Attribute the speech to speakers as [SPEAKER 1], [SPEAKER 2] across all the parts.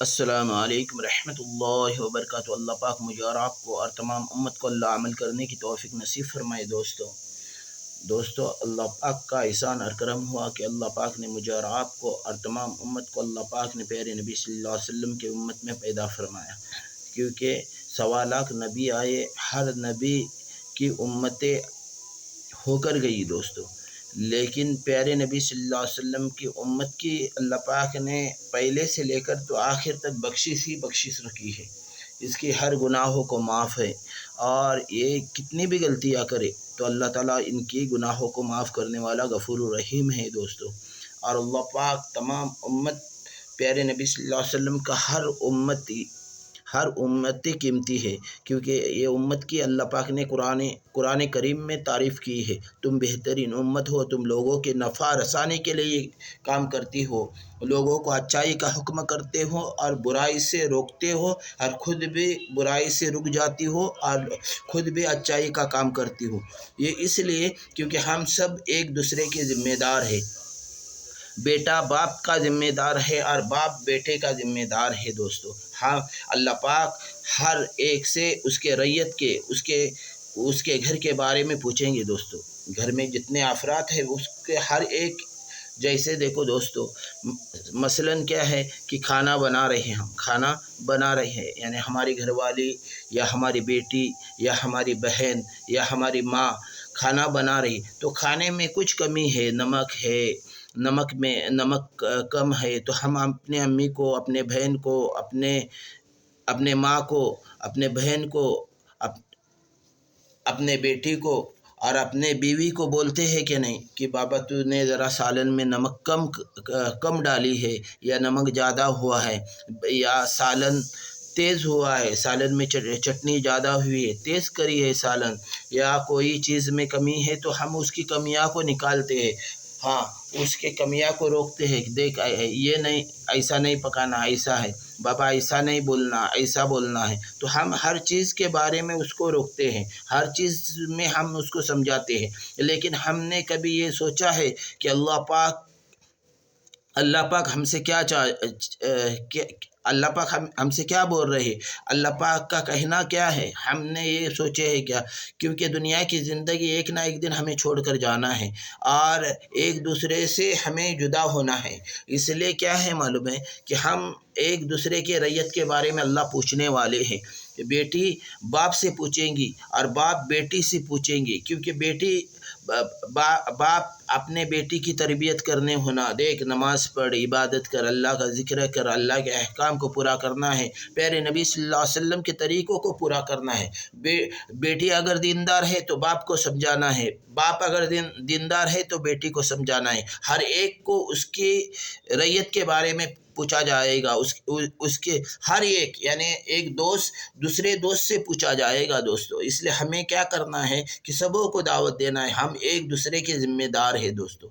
[SPEAKER 1] السلام علیکم رحمۃ اللہ وبرکاتہ۔ اللہ پاک مجھے اور آپ کو اور تمام امت کو اللہ عمل کرنے کی توفیق نصیب فرمائے۔ دوستو اللہ پاک کا احسان اور کرم ہوا کہ اللہ پاک نے مجھے اور آپ کو اور تمام امت کو اللہ پاک نے پیارے نبی صلی اللہ علیہ وسلم کے امت میں پیدا فرمایا، کیونکہ 1.25 لاکھ نبی آئے، ہر نبی کی امتیں ہو کر گئی دوستو، لیکن پیارے نبی صلی اللہ علیہ وسلم کی امت کی اللہ پاک نے پہلے سے لے کر تو آخر تک بخشش ہی بخشش رکھی ہے۔ اس کی ہر گناہوں کو معاف ہے، اور یہ کتنی بھی غلطیاں کرے تو اللہ تعالیٰ ان کی گناہوں کو معاف کرنے والا غفور الرحیم ہے دوستو۔ اور اللہ پاک تمام امت پیارے نبی صلی اللہ علیہ وسلم کا ہر امتی قیمتی ہے، کیونکہ یہ امت کی اللہ پاک نے قرآن کریم میں تعریف کی ہے۔ تم بہترین امت ہو، تم لوگوں کے نفع رسانے کے لیے کام کرتی ہو، لوگوں کو اچائی کا حکم کرتے ہو اور برائی سے روکتے ہو، اور خود بھی برائی سے رک جاتی ہو اور خود بھی اچائی کا کام کرتی ہو۔ یہ اس لیے کیونکہ ہم سب ایک دوسرے کے ذمہ دار ہیں۔ بیٹا باپ کا ذمہ دار ہے اور باپ بیٹے کا ذمہ دار ہے دوستو۔ ہاں، اللہ پاک ہر ایک سے اس کے رعیت کے اس کے گھر کے بارے میں پوچھیں گے دوستو۔ گھر میں جتنے افراد ہیں اس کے ہر ایک، جیسے دیکھو دوستو، مثلاً کیا ہے کہ کھانا بنا رہے ہیں، یعنی ہماری گھر والی یا ہماری بیٹی یا ہماری بہن یا ہماری ماں کھانا بنا رہی، تو کھانے میں کچھ کمی ہے، نمک کم ہے، تو ہم اپنے امی کو، اپنے بہن کو، اپنے ماں کو، اپنے بہن کو، اپنے بیٹی کو اور اپنے بیوی کو بولتے ہیں کہ نہیں کہ بابا تو نے ذرا سالن میں نمک کم ڈالی ہے، یا نمک زیادہ ہوا ہے، یا سالن تیز ہوا ہے، سالن میں چٹنی زیادہ ہوئی ہے، تیز کری ہے سالن، یا کوئی چیز میں کمی ہے تو ہم اس کی کمیاں کو نکالتے ہیں۔ ہاں، اس کے کمیاں کو روکتے ہیں، دیکھ یہ نہیں، ایسا نہیں پکانا، ایسا ہے بابا، ایسا نہیں بولنا، ایسا بولنا ہے۔ تو ہم ہر چیز کے بارے میں اس کو روکتے ہیں، ہر چیز میں ہم اس کو سمجھاتے ہیں، لیکن ہم نے کبھی یہ سوچا ہے کہ اللہ پاک ہم سے ہم سے کیا بول رہے ہیں؟ اللہ پاک کا کہنا کیا ہے؟ ہم نے یہ سوچے ہے کیا؟ کیونکہ دنیا کی زندگی ایک نہ ایک دن ہمیں چھوڑ کر جانا ہے، اور ایک دوسرے سے ہمیں جدا ہونا ہے۔ اس لیے کیا ہے معلوم ہے کہ ہم ایک دوسرے کے رعیت کے بارے میں اللہ پوچھنے والے ہیں۔ بیٹی باپ سے پوچھیں گی اور باپ بیٹی سے پوچھیں گی، کیونکہ باپ اپنے بیٹی کی تربیت کرنے ہونا، دیکھ نماز پڑھ، عبادت کر، اللہ کا ذکر کر، اللہ کے احکام کو پورا کرنا ہے، پیارے نبی صلی اللہ علیہ وسلم کے طریقوں کو پورا کرنا ہے۔ بیٹی اگر دیندار ہے تو باپ کو سمجھانا ہے، باپ اگر دیندار ہے تو بیٹی کو سمجھانا ہے۔ ہر ایک کو اس کی رعیت کے بارے میں پوچھا جائے گا، اس کے ہر ایک، یعنی ایک دوست دوسرے دوست سے پوچھا جائے گا دوستو۔ اس لیے ہمیں کیا کرنا ہے کہ سبوں کو دعوت دینا ہے۔ ہم ایک دوسرے کے ذمہ دار ہیں دوستو،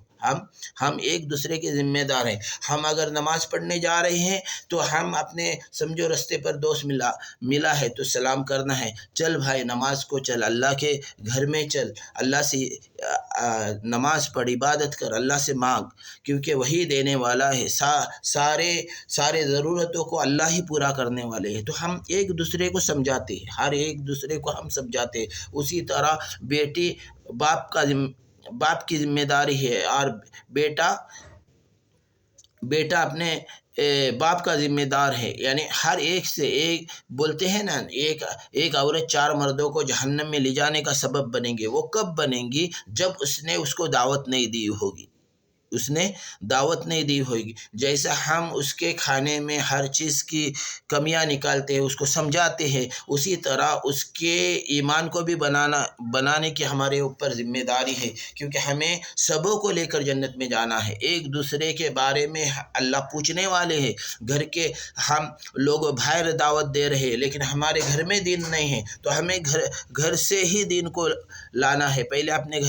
[SPEAKER 1] ہم ایک دوسرے کے ذمہ دار ہیں۔ ہم اگر نماز پڑھنے جا رہے ہیں تو ہم اپنے سمجھو رستے پر دوست ملا ہے تو سلام کرنا ہے، چل بھائی نماز کو چل، اللہ کے گھر میں چل، اللہ سے نماز پڑھ، عبادت کر، اللہ سے مانگ، کیونکہ وہی دینے والا ہے، سارے ضرورتوں کو اللہ ہی پورا کرنے والے ہیں۔ تو ہم ایک دوسرے کو سمجھاتے ہیں، ہر ایک دوسرے کو ہم سمجھاتے ہیں۔ اسی طرح بیٹی باپ کی ذمہ داری ہے، اور بیٹا اپنے باپ کا ذمہ دار ہے، یعنی ہر ایک سے ایک بولتے ہیں نا، ایک عورت 4 مردوں کو جہنم میں لے جانے کا سبب بنیں گے۔ وہ کب بنیں گی؟ جب اس نے اس کو دعوت نہیں دی ہوگی، جیسا ہم اس کے کھانے میں ہر چیز کی کمیاں نکالتے ہیں، اس کو سمجھاتے ہیں، اسی طرح اس کے ایمان کو بھی بنانے کی ہمارے اوپر ذمہ داری ہے، کیونکہ ہمیں سبوں کو لے کر جنت میں جانا ہے۔ ایک دوسرے کے بارے میں اللہ پوچھنے والے ہیں۔ گھر کے ہم لوگ باہر دعوت دے رہے ہیں، لیکن ہمارے گھر میں دین نہیں ہے، تو ہمیں گھر سے ہی دین کو لانا ہے۔ پہلے اپنے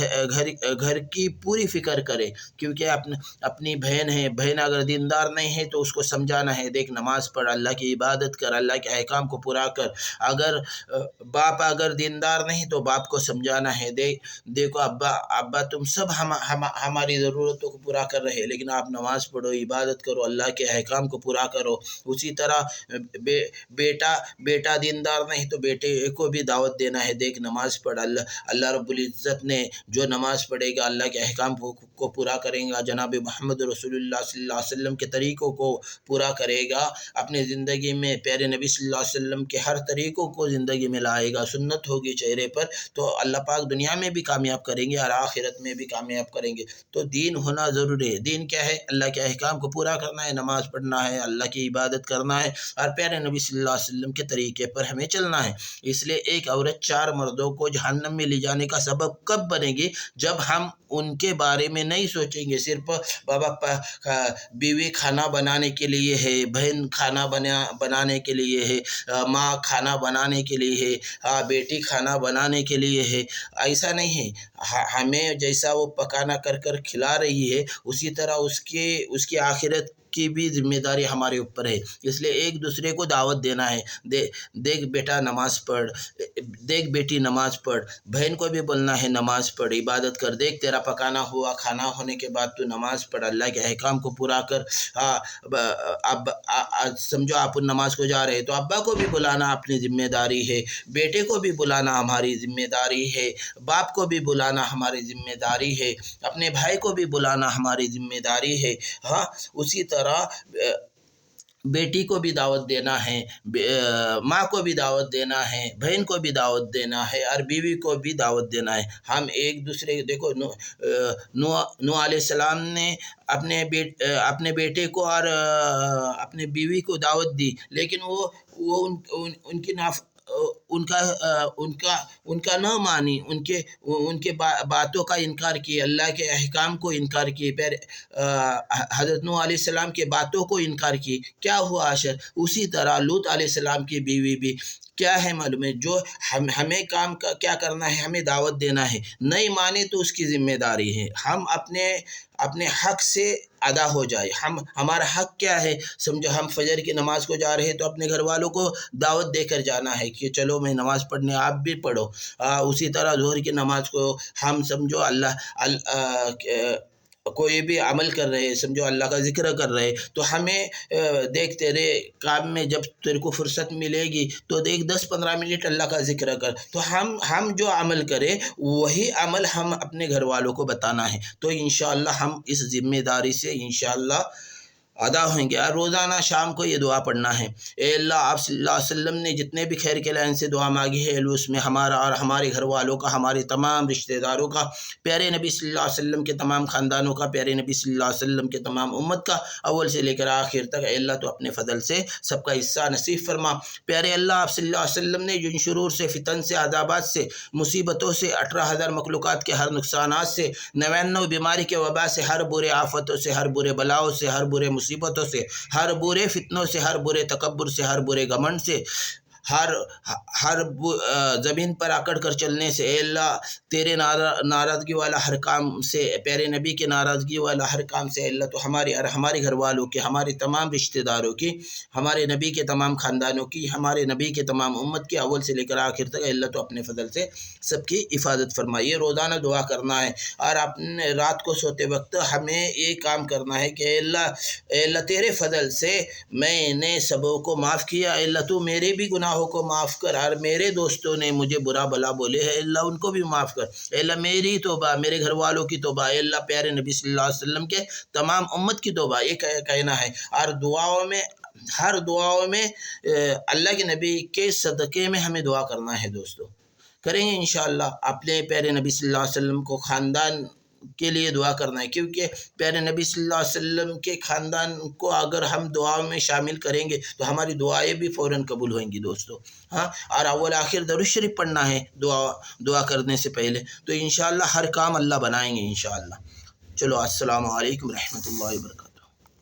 [SPEAKER 1] گھر کی پوری فکر کرے، کیونکہ اپنی بہن ہے، بہن اگر دیندار نہیں ہے تو اس کو سمجھانا ہے، دیکھ نماز پڑھ، اللہ کی عبادت کر، اللہ کے احکام کو پورا کر۔ اگر باپ اگر دیندار نہیں تو باپ کو سمجھانا ہے، دیکھو ابا تم سب ہماری ضرورتوں کو پورا کر رہے ہیں، لیکن آپ نماز پڑھو، عبادت کرو، اللہ کے احکام کو پورا کرو۔ اسی طرح بیٹا دیندار نہیں تو بیٹے کو بھی دعوت دینا ہے، دیکھ نماز پڑھ، اللہ رب العزت نے جو نماز پڑھے گا اللہ کے احکام کو پورا کرے گا، جناب محمد رسول اللہ صلی اللہ علیہ وسلم کے طریقوں کو پورا کرے گا، اپنی زندگی میں پیارے نبی صلی اللہ علیہ وسلم کے ہر طریقوں کو زندگی میں لائے گا، سنت ہوگی چہرے پر، تو اللہ پاک دنیا میں بھی کامیاب کریں گے اور آخرت میں بھی کامیاب کریں گے۔ تو دین ہونا ضروری ہے۔ دین کیا ہے؟ اللہ کے احکام کو پورا کرنا ہے، نماز پڑھنا ہے، اللہ کی عبادت کرنا ہے اور پیارے نبی صلی اللہ علیہ وسلم کے طریقے پر ہمیں چلنا ہے۔ اس لیے ایک عورت 4 مردوں کو جہنم میں لے جانے کا سبب کب بنے گی؟ جب ہم ان کے بارے میں نہیں سوچیں گے، صرف بابا بیوی کھانا بنانے کے لیے ہے، بہن کھانا بنانے کے لیے ہے، ماں کھانا بنانے کے لیے ہے، بیٹی کھانا بنانے کے لیے ہے، ایسا نہیں ہے۔ ہمیں جیسا وہ پکانا کر کھلا رہی ہے اسی طرح اس کی آخرت کی بھی ذمہ داری ہمارے اوپر ہے۔ اس لیے ایک دوسرے کو دعوت دینا ہے، دیکھ بیٹا نماز پڑھ، دیکھ بیٹی نماز پڑھ، بہن کو بھی بولنا ہے نماز پڑھ، عبادت کر، دیکھ تیرا پکانا ہوا، کھانا ہونے کے بعد تو نماز پڑھ، اللہ کے احکام کو پورا کر۔ اب سمجھو آپ نماز کو جا رہے ہیں تو ابا کو بھی بلانا اپنی ذمہ داری ہے، بیٹے کو بھی بلانا ہماری ذمہ داری ہے، باپ کو بھی بلانا ہماری ذمہ داری ہے، اپنے بھائی کو بھی بلانا ہماری ذمہ داری ہے۔ اسی طرح بیٹی کو بھی دعوت دینا ہے، ماں کو بھی دعوت دینا ہے، بہن کو بھی دعوت دینا ہے اور بیوی کو بھی دعوت دینا ہے۔ ہم ایک دوسرے دیکھو نوح علیہ السلام نے اپنے بیٹے کو اور اپنے بیوی کو دعوت دی، لیکن وہ ان کا نہ مانی، ان کے باتوں کا انکار کیے، اللہ کے احکام کو انکار کیے، پھر حضرت نوح علیہ السلام کے باتوں کو انکار کیے، کیا ہوا عاشر؟ اسی طرح لوط علیہ السلام کی بیوی بھی کیا ہے معلوم ہے، جو ہمیں کام کیا کرنا ہے، ہمیں دعوت دینا ہے، نہیں مانے تو اس کی ذمہ داری ہے، ہم اپنے حق سے ادا ہو جائے۔ ہمارا حق کیا ہے؟ سمجھو ہم فجر کی نماز کو جا رہے ہیں تو اپنے گھر والوں کو دعوت دے کر جانا ہے کہ چلو میں نماز پڑھنے، آپ بھی پڑھو۔ اسی طرح ظہر کی نماز کو ہم سمجھو کوئی بھی عمل کر رہے، سمجھو اللہ کا ذکر کر رہے، تو ہمیں دیکھ تیرے کام میں جب تیرے کو فرصت ملے گی تو دیکھ 10-15 منٹ اللہ کا ذکر کر، تو ہم جو عمل کریں وہی عمل ہم اپنے گھر والوں کو بتانا ہے، تو انشاءاللہ ہم اس ذمہ داری سے انشاءاللہ ادا ہوئیں گے۔ اور روزانہ شام کو یہ دعا پڑھنا ہے، اے اللہ آپ صلی اللہ علیہ وسلم نے جتنے بھی خیر کے لائن سے دعا مانگی ہے، اس میں ہمارا اور ہمارے گھر والوں کا، ہمارے تمام رشتہ داروں کا، پیارے نبی صلی اللہ علیہ وسلم کے تمام خاندانوں کا، پیارے نبی صلی اللہ علیہ وسلم کے تمام امت کا، اول سے لے کر آخر تک، اے اللہ تو اپنے فضل سے سب کا حصہ نصیب فرما۔ پیارے اللہ آپ صلی اللہ علیہ وسلم نے جن شرور سے، فتن سے، عذابات سے، مصیبتوں سے، 18,000 مخلوقات کے ہر نقصانات سے، 99 بیماری کے وبا سے، ہر برے آفتوں سے، ہر برے بلاؤں سے، ہر برے مصیبتوں سے، ہر برے فتنوں سے، ہر برے تکبر سے، ہر برے گھمنڈ سے، ہر زمین پر اکڑ کر چلنے سے، اے اللہ تیرے ناراضگی والا ہر کام سے، پیارے نبی کے ناراضگی والا ہر کام سے، اے اللہ تو ہمارے گھر والوں کی، ہمارے تمام رشتہ داروں کی، ہمارے نبی کے تمام خاندانوں کی، ہمارے نبی کے تمام امت کی، اول سے لے کر آخر تک، اے اللہ تو اپنے فضل سے سب کی حفاظت فرمائیے۔ روزانہ دعا کرنا ہے اور اپنے رات کو سوتے وقت ہمیں یہ کام کرنا ہے کہ اے اللہ تیرے فضل سے میں نے سبوں کو معاف کیا، اے اللہ تو میرے بھی گناہوں کو معاف کر، اور میرے دوستوں نے مجھے برا بلا بولے ہے، اللہ ان کو بھی معاف کر، اے اللہ میری توبہ، میرے گھر والوں کی توبہ، اے اللہ پیارے نبی صلی اللہ علیہ وسلم کے تمام امت کی توبہ، یہ کہنا ہے۔ اور ہر دعاؤں میں اللہ کے نبی کے صدقے میں ہمیں دعا کرنا ہے دوستو، کریں گے انشاءاللہ۔ اپنے پیارے نبی صلی اللہ علیہ وسلم کو خاندان کے لیے دعا کرنا ہے، کیونکہ پیارے نبی صلی اللہ علیہ وسلم کے خاندان کو اگر ہم دعاؤں میں شامل کریں گے تو ہماری دعائیں بھی فوراً قبول ہوئیں گی دوستو۔ اور اول آخر درود شریف پڑھنا ہے دعا کرنے سے پہلے، تو انشاءاللہ ہر کام اللہ بنائیں گے انشاءاللہ۔ چلو السلام علیکم ورحمۃ اللہ وبرکاتہ۔